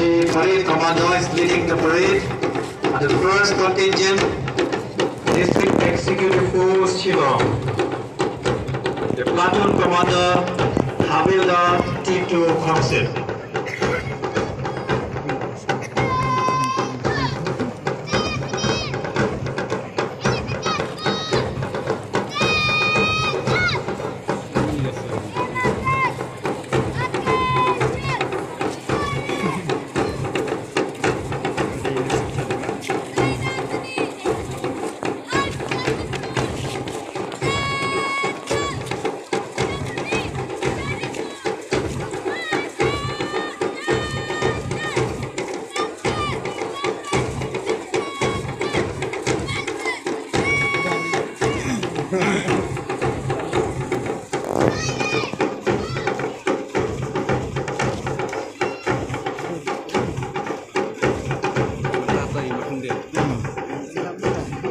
The parade commander is leading the parade. The first contingent, District Executive Force Shillong. The platoon commander, Havildar T2 Khoksit.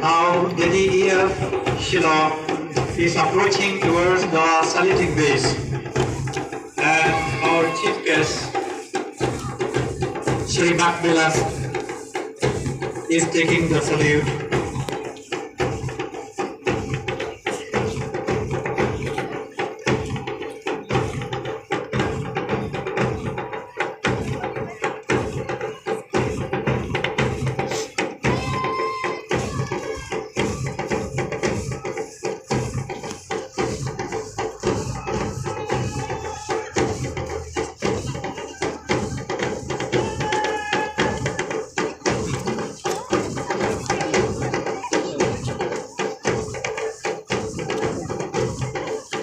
Now the DEF Shillong is approaching towards the saluting base, and our chief guest, Shri Makbilas, is taking the salute.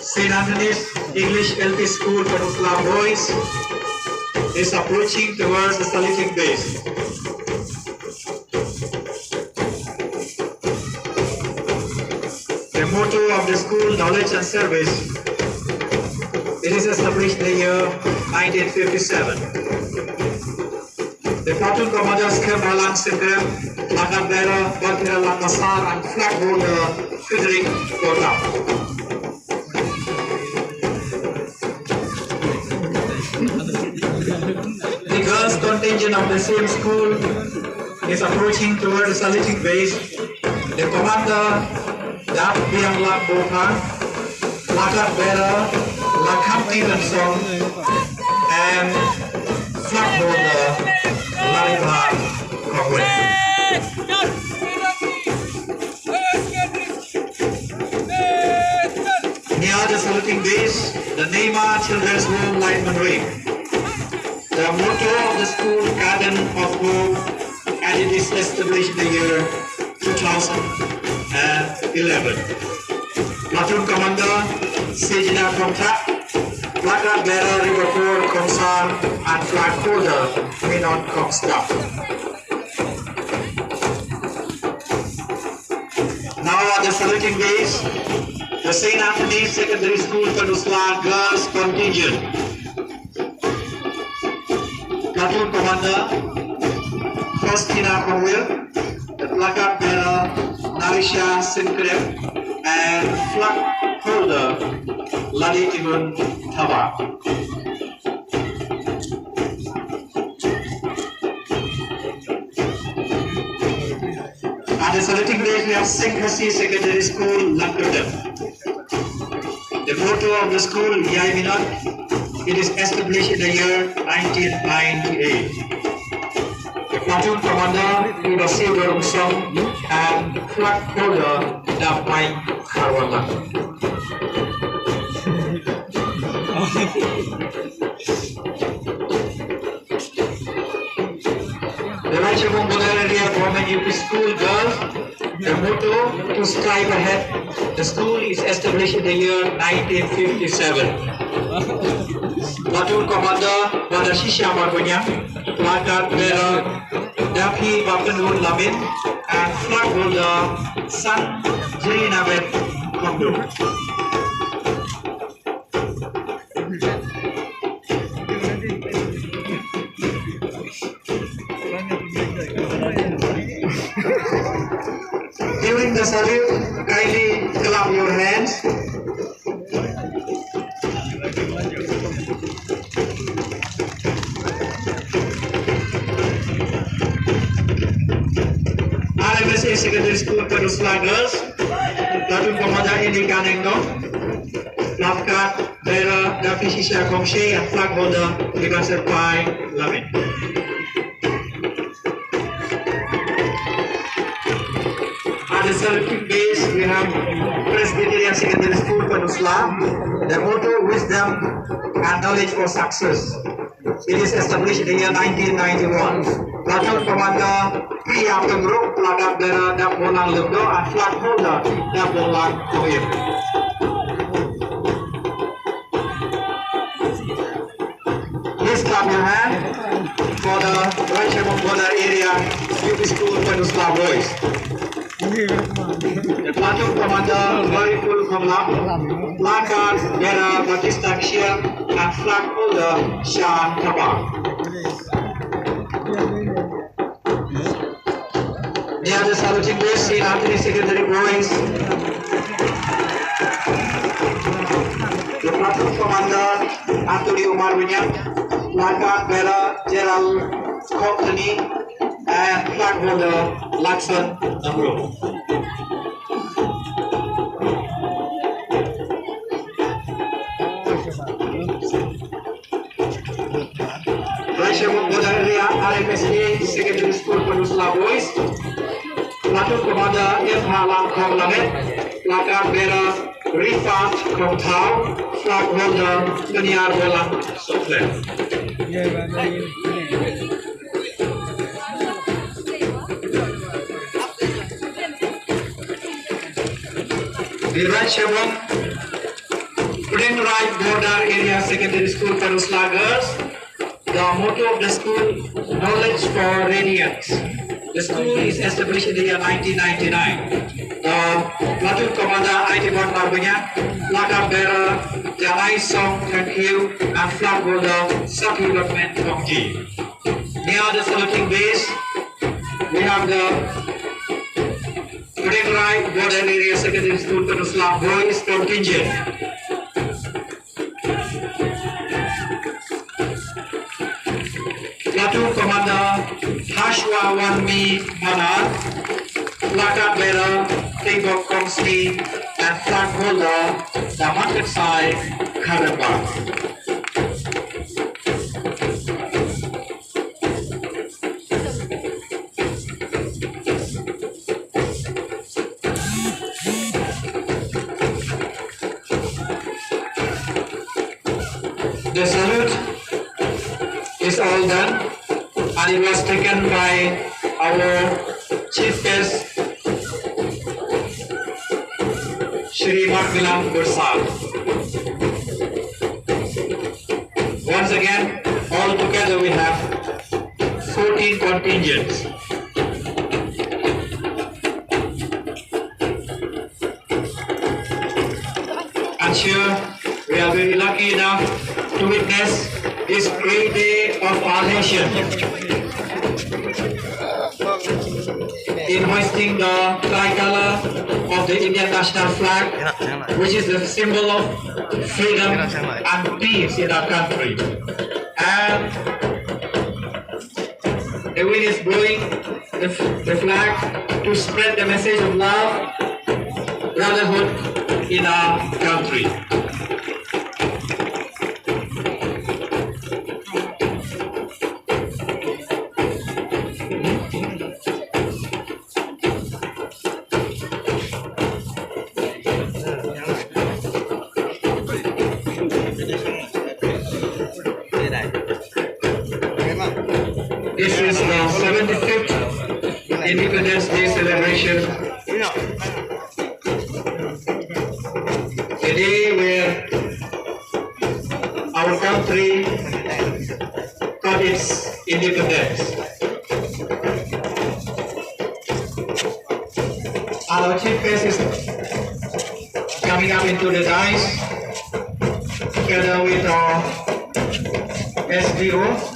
St. Anthony's English LP School Pynursla boys is approaching towards the saluting base. The motto of the school, knowledge and service. It is established in the year 1957. The platoon commanders Kermalang Sindrem, Lagan Bearer, Bakira Langasar, and flag holder Frederick Gota. The girls' contingent of the same school is approaching toward the saluting base. The commander, Dap Biang Lak Bokan, Lakat Bearer, Lakam Tilansong, and flag holder, Laribha Kongwe. Near the saluting base, the Neymar Children's Home Lineman Ring. The motto of the school, Garden of Hope, and it is established in the year 2011. Platoon Commander, Sejina Komtak, Flag Bearer, Riverport, Komsan, and Flag Holder, Minon Komstaff. Now at the saluting base, the St. Anthony's Secondary School Pynursla Girls Contingent. Platoon Commander, Faustina Kowil, the Flag Bearer, Narisha Sinkrem, and Flag Holder, Ladi Timun Taba. At the saluting base, we have St. Hasi Secondary School, Lankadan. The motto of the school, Yai Minat. It is established in the year 1998. The platoon commander, Udasi Dorungsong, and flag holder, Dapai Karwala. The Rajabong Area Government UP School girls, the motto, to strive ahead The school is established in the year 1957. Platoon Commander Brother Shisha Marbunyang, Placard Bearer Dapi Bapanur Lamin, and flag holder San Jirinavet Kamdu. During the salute, kindly clap your hands. RMSA Secondary School Pynursla Girls, Platoon Commander Indi Kanengno, Lafkat Bearer Davi Shisha Komshe, and flag holder Libaser Pai Lamin. At the saluting base, we have Presbyterian Secondary School Pynursla. The motto: wisdom and knowledge for success. It is established in the year 1991. Platoon Commander Priya Pemruk, Plakat Bearer Dapolan Lubdo, and flag holder Dapolan Kohir. Please clap your hand for the Ranchamon border area UP School Pynursla boys. The Platoon Commander Varipul Komlap, Plakat Bearer Batista Kshir, and flag holder Shan Kabak. They are the saluting base in Anthony Secondary boys. The Platoon Commander Anthony Umar Winyak, Plakat Bearer Gerald Company, and flag holder Laksan Namro. Ranchamon border area RMSA Secondary School Pynursla boys. Platoon Commander Irhalam Komlamet, Plakat Bearer Rifat Komthau, flag holder Kaniar Bolang Soflet. The Ranchamon Pynursla border area Secondary School Pynursla girls. The motto of the school: knowledge for radiance. The school is established in the year 1999. The Platoon Commander Aitimon Marbunyang, Plakat Bearer Janai Song Thank you, and flag holder Saki Government Kongji. Near the saluting base, we have the Pynursla border area Secondary School Pynursla boys contingent. Platoon Commander Hashwa Wanmi Manar, Plakat Bearer Tingok Kongsni, and flag holder Damakat Sai Karabak. The salute is all done, and it was taken by our chief guest, Shri Marmilan Bursal. Once again, all together we have 14 contingents. I'm sure we are very lucky enough to witness this great day of our nation in hoisting the tricolor of the Indian national flag, which is the symbol of freedom and peace in our country. And the wind is blowing the flag to spread the message of love, brotherhood in our country. This is the 75th Independence Day celebration the day where our country got its independence. Our chief guest is coming up into the dais together with our SDO.